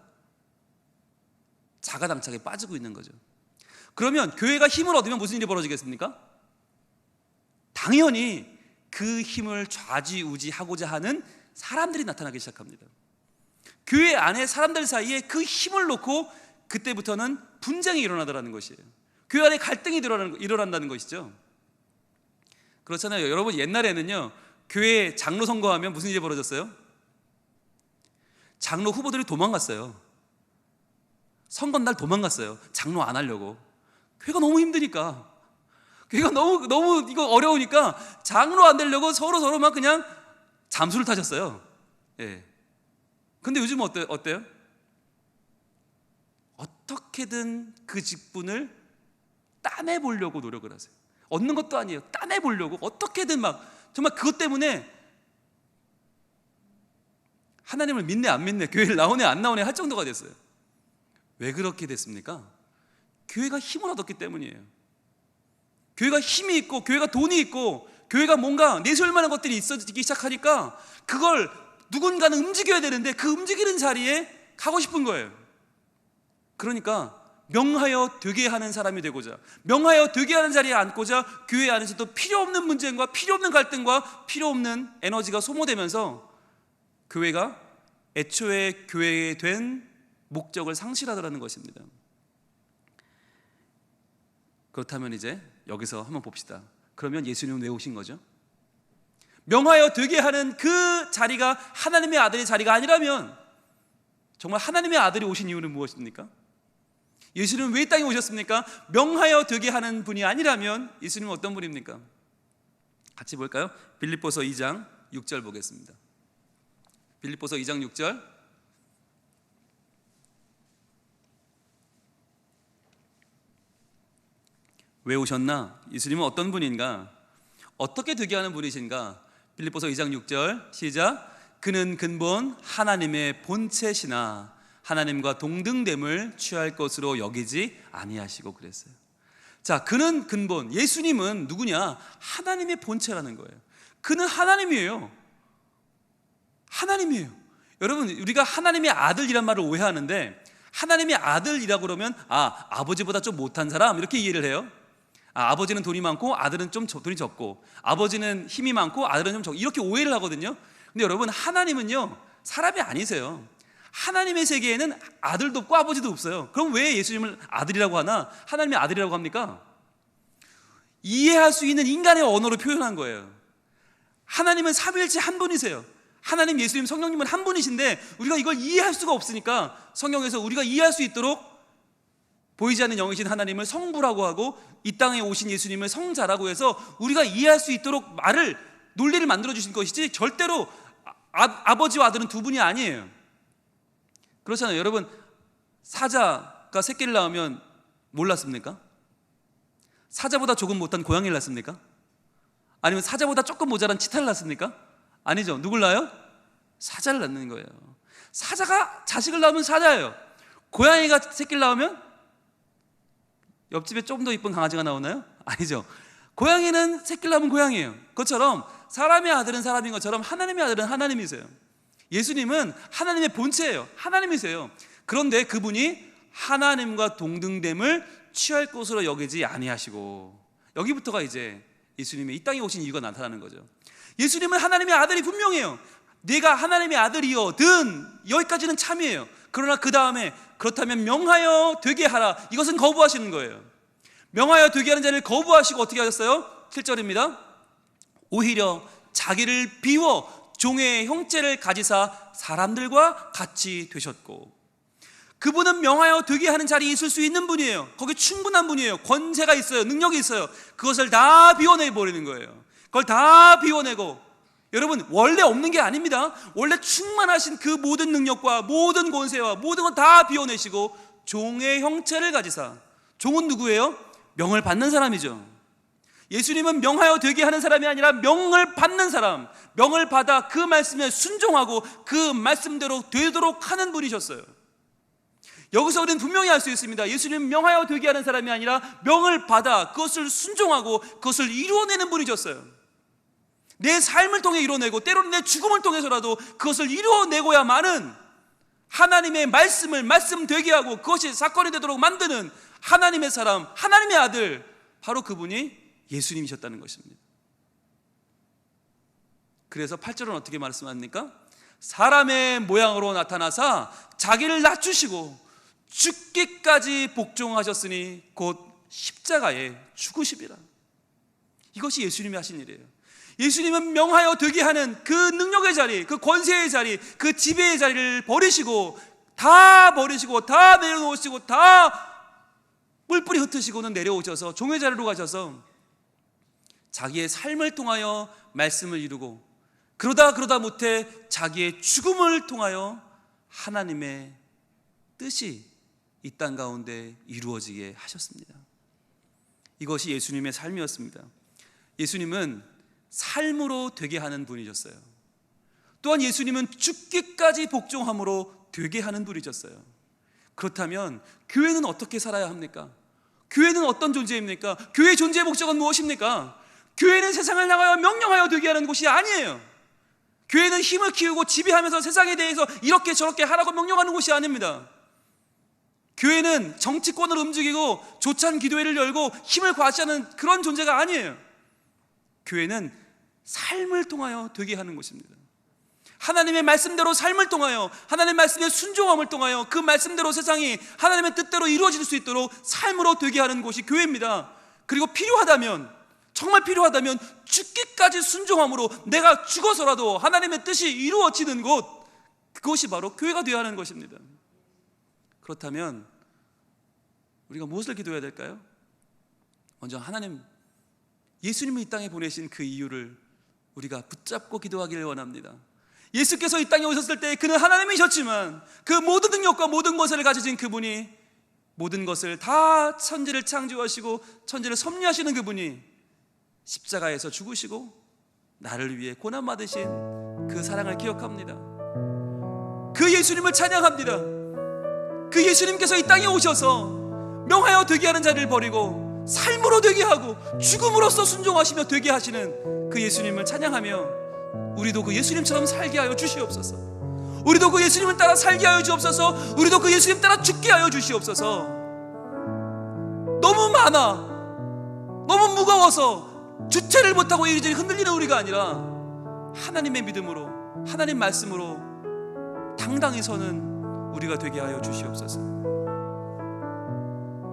자가당착에 빠지고 있는 거죠. 그러면 교회가 힘을 얻으면 무슨 일이 벌어지겠습니까? 당연히 그 힘을 좌지우지하고자 하는 사람들이 나타나기 시작합니다. 교회 안에 사람들 사이에 그 힘을 놓고 그때부터는 분쟁이 일어나더라는 것이에요. 교회 안에 갈등이 일어난다는 것이죠. 그렇잖아요. 여러분, 옛날에는요, 교회 장로 선거하면 무슨 일이 벌어졌어요? 장로 후보들이 도망갔어요. 선거날 도망갔어요. 장로 안 하려고. 교회가 너무 힘드니까, 교회가 너무 이거 어려우니까 장로 안 되려고 서로 막 그냥 잠수를 타셨어요. 예. 근데 요즘은 어때요? 어떻게든 그 직분을 따내보려고 노력을 하세요. 얻는 것도 아니에요. 따내보려고 어떻게든 막 정말 그것 때문에 하나님을 믿네 안 믿네, 교회를 나오네 안 나오네 할 정도가 됐어요. 왜 그렇게 됐습니까? 교회가 힘을 얻었기 때문이에요. 교회가 힘이 있고 교회가 돈이 있고 교회가 뭔가 내세울 만한 것들이 있어지기 시작하니까 그걸 누군가는 움직여야 되는데 그 움직이는 자리에 가고 싶은 거예요. 그러니까 명하여 되게 하는 사람이 되고자, 명하여 되게 하는 자리에 앉고자 교회 안에서도 필요 없는 문제과 필요 없는 갈등과 필요 없는 에너지가 소모되면서 교회가 애초에 교회에 된 목적을 상실하더라는 것입니다. 그렇다면 이제 여기서 한번 봅시다. 그러면 예수님은 왜 오신 거죠? 명하여 되게 하는 그 자리가 하나님의 아들의 자리가 아니라면 정말 하나님의 아들이 오신 이유는 무엇입니까? 예수님은 왜 이 땅에 오셨습니까? 명하여 되게 하는 분이 아니라면 예수님은 어떤 분입니까? 같이 볼까요? 빌립보서 2장 6절 보겠습니다. 빌립보서 2장 6절. 왜 오셨나? 예수님은 어떤 분인가? 어떻게 되게 하는 분이신가? 빌립보서 2장 6절 시작. 그는 근본 하나님의 본체시나 하나님과 동등됨을 취할 것으로 여기지 아니하시고 그랬어요. 자, 그는 근본, 예수님은 누구냐? 하나님의 본체라는 거예요. 그는 하나님이에요. 하나님이에요. 여러분, 우리가 하나님의 아들이란 말을 오해하는데, 하나님의 아들이라고 그러면 아버지보다 좀 못한 사람 이렇게 이해를 해요. 아버지는 돈이 많고 아들은 좀 돈이 적고, 아버지는 힘이 많고 아들은 좀 적고, 이렇게 오해를 하거든요. 근데 여러분, 하나님은요 사람이 아니세요. 하나님의 세계에는 아들도 없고 아버지도 없어요. 그럼 왜 예수님을 아들이라고 하나? 하나님의 아들이라고 합니까? 이해할 수 있는 인간의 언어로 표현한 거예요. 하나님은 삼위일체 한 분이세요. 하나님, 예수님, 성령님은 한 분이신데 우리가 이걸 이해할 수가 없으니까 성경에서 우리가 이해할 수 있도록 보이지 않는 영이신 하나님을 성부라고 하고 이 땅에 오신 예수님을 성자라고 해서 우리가 이해할 수 있도록 논리를 만들어 주신 것이지 절대로 아버지와 아들은 두 분이 아니에요. 그렇잖아요. 여러분, 사자가 새끼를 낳으면 뭘 낳습니까? 사자보다 조금 못한 고양이를 낳습니까? 아니면 사자보다 조금 모자란 치타를 낳습니까? 아니죠. 누굴 낳아요? 사자를 낳는 거예요. 사자가 자식을 낳으면 사자예요. 고양이가 새끼를 낳으면 옆집에 좀 더 이쁜 강아지가 나오나요? 아니죠. 고양이는 새끼를 낳으면 고양이에요. 그것처럼 사람의 아들은 사람인 것처럼 하나님의 아들은 하나님이세요. 예수님은 하나님의 본체예요. 하나님이세요. 그런데 그분이 하나님과 동등됨을 취할 것으로 여기지 아니하시고, 여기부터가 이제 예수님의 이 땅에 오신 이유가 나타나는 거죠. 예수님은 하나님의 아들이 분명해요. 내가 하나님의 아들이여든, 여기까지는 참이에요. 그러나 그 다음에 그렇다면 명하여 되게 하라, 이것은 거부하시는 거예요. 명하여 되게 하는 자를 거부하시고 어떻게 하셨어요? 7절입니다. 오히려 자기를 비워 종의 형체를 가지사 사람들과 같이 되셨고. 그분은 명하여 되게 하는 자리에 있을 수 있는 분이에요. 거기 충분한 분이에요. 권세가 있어요. 능력이 있어요. 그것을 다 비워내버리는 거예요. 그걸 다 비워내고, 여러분, 원래 없는 게 아닙니다. 원래 충만하신 그 모든 능력과 모든 권세와 모든 건 다 비워내시고 종의 형체를 가지사. 종은 누구예요? 명을 받는 사람이죠. 예수님은 명하여 되게 하는 사람이 아니라 명을 받는 사람, 명을 받아 그 말씀에 순종하고 그 말씀대로 되도록 하는 분이셨어요. 여기서 우리는 분명히 알 수 있습니다. 예수님은 명하여 되게 하는 사람이 아니라 명을 받아 그것을 순종하고 그것을 이루어내는 분이셨어요. 내 삶을 통해 이루어내고 때로는 내 죽음을 통해서라도 그것을 이루어내고야만은 하나님의 말씀을 말씀되게 하고 그것이 사건이 되도록 만드는 하나님의 사람, 하나님의 아들, 바로 그분이 예수님이셨다는 것입니다. 그래서 8절은 어떻게 말씀합니까? 사람의 모양으로 나타나사 자기를 낮추시고 죽기까지 복종하셨으니 곧 십자가에 죽으시리라. 이것이 예수님이 하신 일이에요. 예수님은 명하여 되게 하는 그 능력의 자리, 그 권세의 자리, 그 지배의 자리를 버리시고 다 내려놓으시고 다 뿔뿔이 흩으시고는 내려오셔서 종의 자리로 가셔서 자기의 삶을 통하여 말씀을 이루고, 그러다 못해 자기의 죽음을 통하여 하나님의 뜻이 이 땅 가운데 이루어지게 하셨습니다. 이것이 예수님의 삶이었습니다. 예수님은 삶으로 되게 하는 분이셨어요. 또한 예수님은 죽기까지 복종함으로 되게 하는 분이셨어요. 그렇다면 교회는 어떻게 살아야 합니까? 교회는 어떤 존재입니까? 교회의 존재의 목적은 무엇입니까? 교회는 세상을 향하여 명령하여 되게 하는 곳이 아니에요. 교회는 힘을 키우고 지배하면서 세상에 대해서 이렇게 저렇게 하라고 명령하는 곳이 아닙니다. 교회는 정치권을 움직이고 조찬 기도회를 열고 힘을 과시하는 그런 존재가 아니에요. 교회는 삶을 통하여 되게 하는 곳입니다. 하나님의 말씀대로 삶을 통하여, 하나님의 말씀의 순종함을 통하여 그 말씀대로 세상이 하나님의 뜻대로 이루어질 수 있도록 삶으로 되게 하는 곳이 교회입니다. 그리고 필요하다면, 정말 필요하다면 죽기까지 순종함으로 내가 죽어서라도 하나님의 뜻이 이루어지는 곳, 그것이 바로 교회가 되어야 하는 것입니다. 그렇다면 우리가 무엇을 기도해야 될까요? 먼저 하나님, 예수님을 이 땅에 보내신 그 이유를 우리가 붙잡고 기도하기를 원합니다. 예수께서 이 땅에 오셨을 때 그는 하나님이셨지만 그 모든 능력과 모든 것을 가지신 그분이, 모든 것을 다 천지를 창조하시고 천지를 섭리하시는 그분이 십자가에서 죽으시고 나를 위해 고난받으신 그 사랑을 기억합니다. 그 예수님을 찬양합니다. 그 예수님께서 이 땅에 오셔서 명하여 되게 하는 자를 버리고 삶으로 되게 하고 죽음으로써 순종하시며 되게 하시는 그 예수님을 찬양하며 우리도 그 예수님처럼 살게 하여 주시옵소서. 우리도 그 예수님을 따라 살게 하여 주옵소서. 우리도 그 예수님 따라 죽게 하여 주시옵소서. 너무 많아, 너무 무거워서 주체를 못하고 이리저리 흔들리는 우리가 아니라 하나님의 믿음으로, 하나님 말씀으로 당당히 서는 우리가 되게 하여 주시옵소서.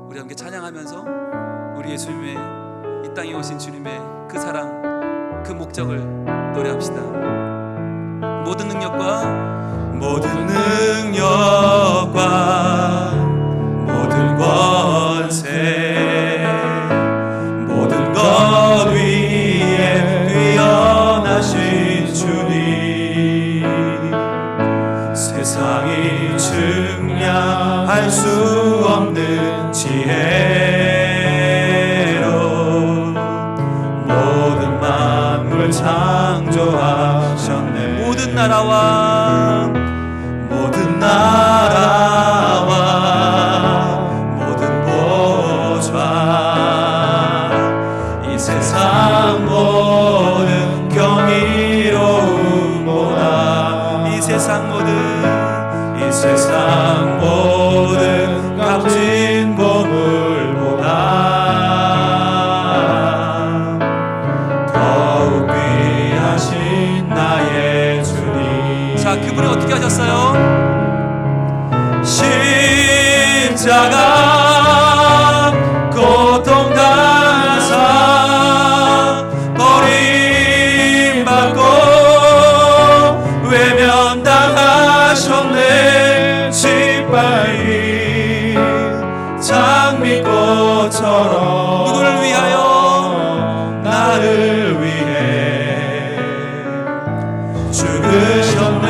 우리 함께 찬양하면서 우리 예수님의 이 땅에 오신 주님의 그 사랑, 그 목적을 노래합시다. 모든 능력과 모든 권세, 모든 것 위에 뛰어나신 주님, 세상이 측량할 수 없는 지혜로 모든 만물 창조하셨네. 모든 나라와 모든 보좌, 이 세상 모든 경이로움보다, 이 세상 모든 값진 보물보다 더욱 귀하신 나의 주님. 자, 그분이 어떻게 하셨어요? 십자가 고통당하사 버림받고 외면당하셨네. 짓밟힌 장미꽃처럼 누구를 위하여? 나를 위해 죽으셨네.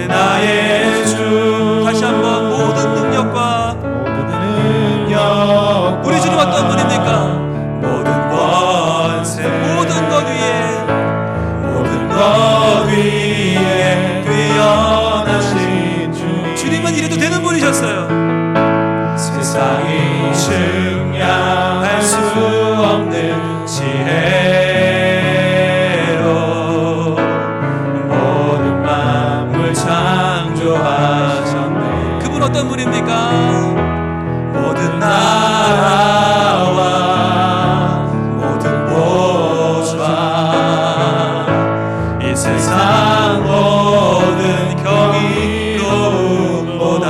나의 주. 다시 한번 모든 능력과 우리 주님 어떤 분입니까? 모든 권세, 모든 것 위에 뛰어나신 주님. 주님은 이래도 되는 분이셨어요. 세상이 측량할 수 없는 지혜로 모든 만물 창조하셨네. 그분 어떤 분입니까? 모든 나라와 모든 보좌, 이 세상 모든 경이로움보다,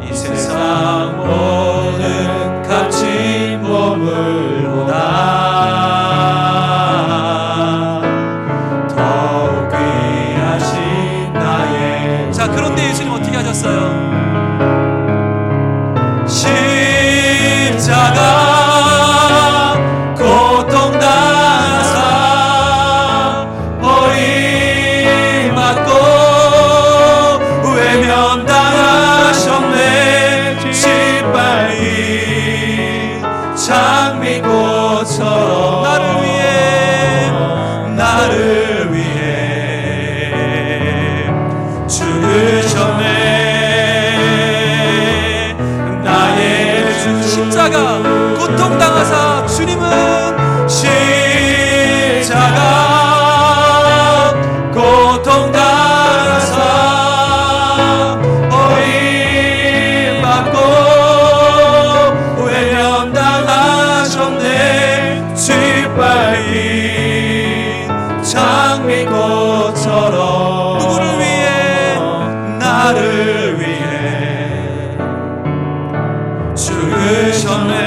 이 세상 모든 값진 보물보다 더욱 귀하신 나의. 자, 그런데 예수님 어떻게 하셨어요? 십자가 고통당하사 버림받고 외면당하셨네. 짓밟힌 장미꽃처럼 나를 위해 죽으셨네. 십자가 고통당하사, 주님은 십자가 고통당하사 버림받고 외면당하셨네. 짓밟힌 장미꽃처럼 누구를 위해? 나를 위해 죽으셨네.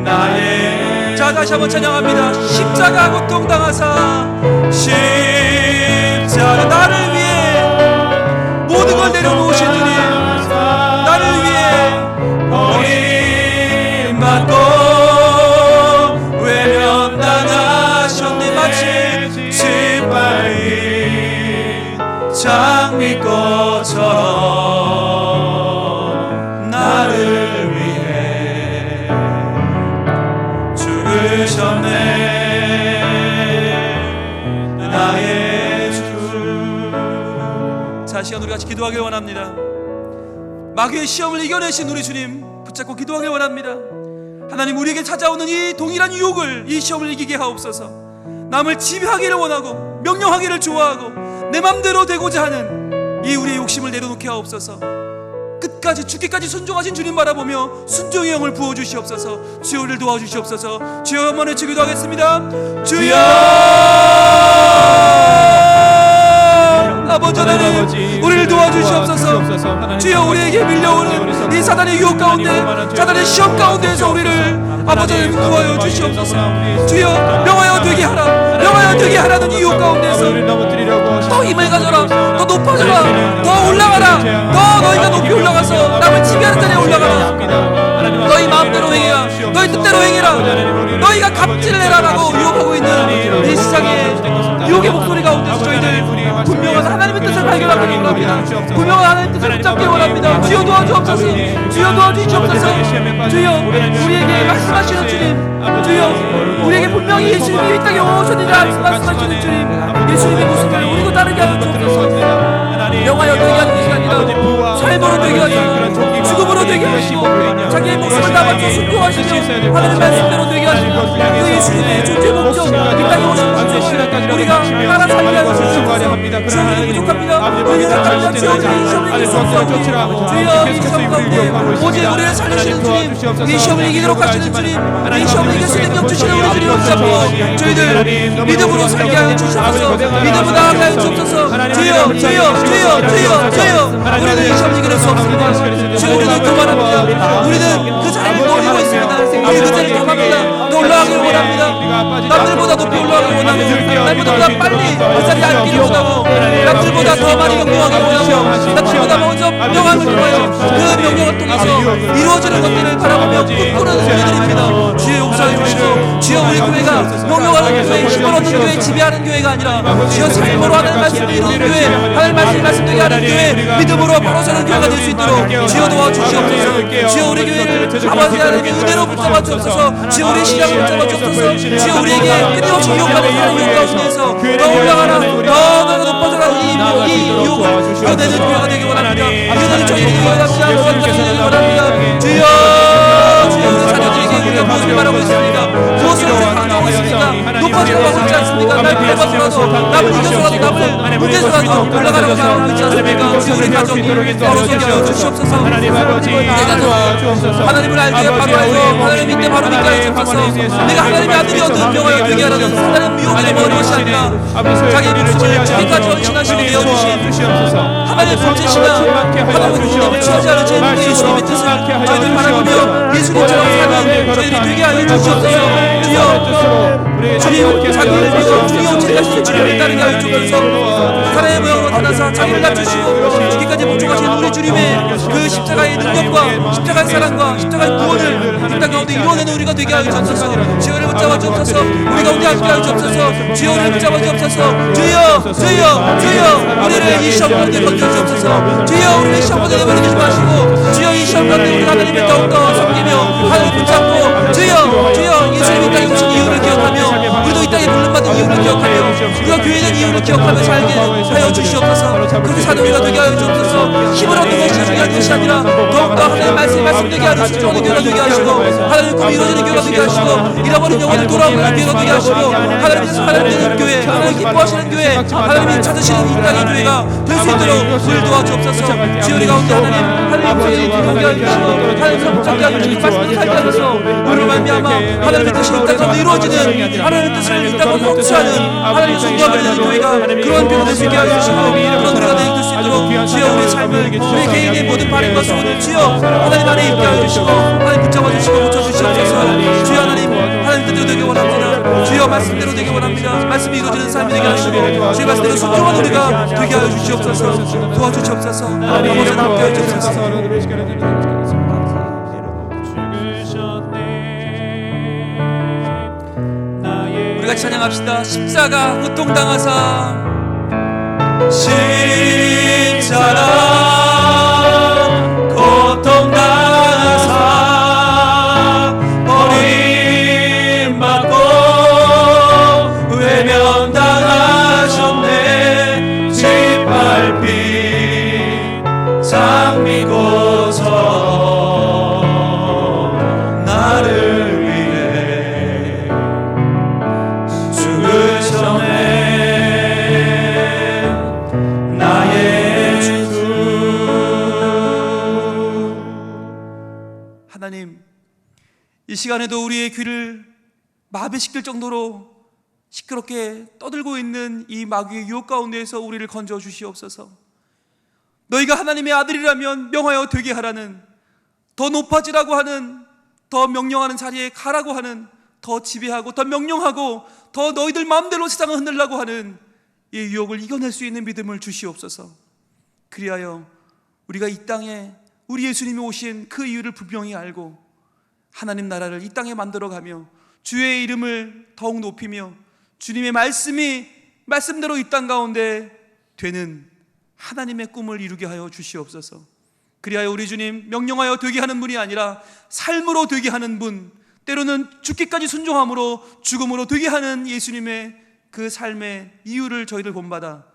나의. 자, 다시 한번 찬양합니다. 십자가 고통당하사, 십자가 나를 위해 모든 걸 내려놓으신 주님, 나를 위해 버림받고 외면당하셨네. 마치 짓밟힌 장미꽃처럼 나를 위해 죽으셨네. 나의 주. 자, 시간 우리 같이 기도하길 원합니다. 마귀의 시험을 이겨내신 우리 주님 붙잡고 기도하길 원합니다. 하나님, 우리에게 찾아오는 이 동일한 유혹을, 이 시험을 이기게 하옵소서. 남을 지배하기를 원하고 명령하기를 좋아하고 내 맘대로 되고자 하는 이 우리의 욕심을 내려놓게 하옵소서. 끝까지 죽기까지 순종하신 주님 바라보며 순종의 영을 부어주시옵소서. 주여, 우리를 도와주시옵소서. 주여, 한번 외치 기도하겠습니다. 주여, 아버지 하나님, 우리를 도와주시옵소서. 주여 우리에게 밀려오는 이 사단의 유혹 가운데, 사단의 시험 가운데에서 우리를 아버지 하나님 구하여 주시옵소서. 주여 명하여 되게 하라, 명하여 되게 하라는 이 유혹 가운데서 더 힘을 가져라, 더 높아져라, 더 올라가라, 더 너희가 높이 올라가서 남을 지배하는 자리에 올라가라. 너희 마음대로 행해라, 너희 뜻대로 행해라, 너희가 갑질을 해라라고 유혹하고 있는 이 세상의 유혹의 목소리 가운데서 저희들 분명한 하나님의 뜻을 발견하기를 원합니다. 분명한 하나님의 뜻을 붙잡기를 원합니다. 주여 도와주옵소서. 주여 도와주시옵소서. 주여 우리에게 말씀하시는 주님, 주여 우리에게 분명히 예수님이 이 땅에 오셨느냐 말씀하시는 주님, 예수님의 모습을 우리도 따르게 하여 주옵소서. 명하여 되게 하는 것이 아니라 삶으로 되게 하시고 죽음으로 되게 하시고 자기의 목숨을 다 바쳐 순교하시며 하나님의 말씀대로 되게 하시며 그 예수님의 존재 목적, 이 땅에 오신 목적을 우리가 따라 살게 하여 주옵소서. 주여 부족합니다. 우리가 따라 주여 우리의 시험을 이길 수 없사오니 주여 이 시험 가운데 오직 우리를 살리시는 주님, 이 시험을 이기도록 하시는 주님, 이 시험을 이길 수 있는 능력 주시는 우리 주님을 붙잡고 저희들 믿음으로 살게 하여 주시옵소서. 믿음으로 나아가게 하여 주옵소서. 주여 우리는 이 시험 이길 수 없습니다. 주여 우리는 교만합니다. 우리는 그 자리를 노리고 있습니다. 우리 그 자리를 탐합니다. 더 올라가기를 원합니다. 남들보다 높이 올라가기를 원하고 남들보다 빨리 그 자리에 앉기를 원하고 남들보다 더 많이 명령하기를 원하고 남들보다 먼저 명함을 통하여 그 명령을 통해서 이루어지는 것들을 바라보며 꿈꾸는 우리들입니다. 주여 용서해 주시고 주여 우리 교회가 명령하는 교회, 힘을 얻는 교회, 지배하는 교회가 아니라 주여 삶으로 하는 말씀을 이루는 교회, 하나님 말씀되게 하는 교회, 믿음으로 벌어서는 교회가 될 수 있도록 주여 도와주시옵소서. 주여 우리 교회를 아버지 하나님의 은혜로 붙잡아 주옵소서. 주여 우리의 시장을 붙잡아 주옵소서. 주여 우리에게 끊임없이 유혹하는 유혹 가운데서 더 올라가라, 더 높아져라. 이 유혹을 이겨내는 교회가 되기 원합니다. 이겨내는 저희들이 되기 원합니다. 무엇을 되기 원합니다. 주여 우리 자녀들에게 우리가 무엇을 바라고 있습니까? 무엇을 우리가 강조하고 있습니까? 높아지려고 하고 있지 않습니까? 날 밟아서라도, 남을 이겨서라도, 남을 문제서라도 올라가려고 하고 있지 않습니까? 주여 우리 가정이 바로서게 하여 주시옵소서. 하나님을 알기에 바로 알고 하나님 믿때 바로 믿게 하여 주옵소서. 내가 하나님의 아들이어든 명하여 되게 하라는 사단의 미혹에 머무는 것이 아니라 자기 목숨을 죽기까지 헌신하시고 내어주신 하나님의 본체시나 하나님의 구원을 취하지 않은 제 예수님의 뜻을 저희들 바라보며 예수님처럼 사는 저희들이 되게 하여 주시옵소서. 주여 주님 자기를 믿어 주님 언제까지 주님을 따르게 하여 주옵소서. 사람의 모양으로 나타나서 자기를 낮추시고 죽기까지 복종하신 우리 주님의 그 십자가의 능력과 십자가의 사랑과 십자가의 구원을 이 땅 가운데 이루어내는 우리가 되게 하여 주옵소서. 주여를 붙잡아 주옵소서. 우리 가운데 함께 하여 주옵소서. 주여를 붙잡아 주옵소서. 주여 우리를 이 시험 가운데 건져 주옵소서. 주여 우리를 시험 가운데 내버려두지 마시고 주여 이 시험 가운데 우리 하나님을 더욱더 섬기며 하나님을 붙잡고 주여 예수님이 이 땅에 오신 이유를 기억하며 우리도 이 땅에 불름받은 이유를 기억하며 우리가 교회에 있는 이유를 기억하며 살게 하여 주시옵소서. 그렇게 사는 우리가 되게 하여 주옵소서. 힘을 얻는 것이 중요한 것이 아니라 더욱더 하나님의 말씀되게 하는 집중하는 교회가 되게 하시고 하나님의 꿈이 이루어지는 교회가 되게 하시고 잃어버린 영혼을 돌아오는 교회가 되게 하시고 하나님 되는 교회, 하나님 기뻐하시는 교회, 하나님이 찾으시는 이 땅의 교회가 될 수 있도록 우리를 도와주옵소서. 주여 우리 가운데 하나님 소리를 들게 하여 주시고 하나님을 붙잡게 하여 주시고 말씀을 살게 하셔서 우리로 말미암아 하나님의 뜻이 이 땅 가운데 이루어지는 하나님의 뜻을 이 땅 가운데 성취하는 하나님의 성도가 되는 교회가 그런 교회가 될 수 있게 하여 주시고 그런 우리가 될 수 있도록 주여 우리 삶을 우리 개인의 모든 바램과 소원을 주여 하나님 안에 있게 하여 주시고 하나님 붙잡아 주시고 붙여주시옵소서. 주여 하나님 뜻대로 되게 원합니다. 주여 말씀대로 되게 원합니다. 말씀이 이루어지는 삶이 되게 하시고 주의 말씀대로 순종한 우리가 되게 하여 주시옵소서. 도와주시옵소서. 아버지는 함께 하여 주옵소서. 우리 같이 찬양합시다. 십자가 고통당하사 십자가 고통당하사 버림받고 외면당하셨네. 짓밟힌 장미고서 나를 위해 죽으셨네. 나의 주 하나님, 이 시간에도 우리의 귀를 마비시킬 정도로 시끄럽게 떠들고 있는 이 마귀의 유혹 가운데에서 우리를 건져 주시옵소서. 너희가 하나님의 아들이라면 명하여 되게 하라는, 더 높아지라고 하는, 더 명령하는 자리에 가라고 하는, 더 지배하고 더 명령하고 더 너희들 마음대로 세상을 흔들라고 하는 이 유혹을 이겨낼 수 있는 믿음을 주시옵소서. 그리하여 우리가 이 땅에 우리 예수님이 오신 그 이유를 분명히 알고 하나님 나라를 이 땅에 만들어가며 주의 이름을 더욱 높이며 주님의 말씀대로 이 땅 가운데 되는 하나님의 꿈을 이루게 하여 주시옵소서. 그리하여 우리 주님 명령하여 되게 하는 분이 아니라 삶으로 되게 하는 분, 때로는 죽기까지 순종함으로 죽음으로 되게 하는 예수님의 그 삶의 이유를 저희들 본받아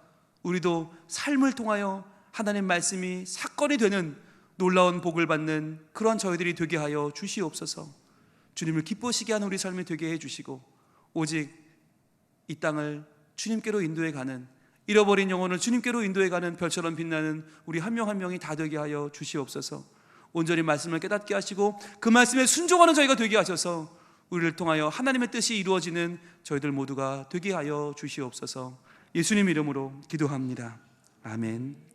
우리도 삶을 통하여 하나님 말씀이 사건이 되는 놀라운 복을 받는 그러한 저희들이 되게 하여 주시옵소서. 주님을 기뻐시게 하는 우리 삶이 되게 해주시고 오직 이 땅을 주님께로 인도해 가는, 잃어버린 영혼을 주님께로 인도해 가는 별처럼 빛나는 우리 한 명 한 명이 다 되게 하여 주시옵소서. 온전히 말씀을 깨닫게 하시고 그 말씀에 순종하는 저희가 되게 하셔서 우리를 통하여 하나님의 뜻이 이루어지는 저희들 모두가 되게 하여 주시옵소서. 예수님 이름으로 기도합니다. 아멘.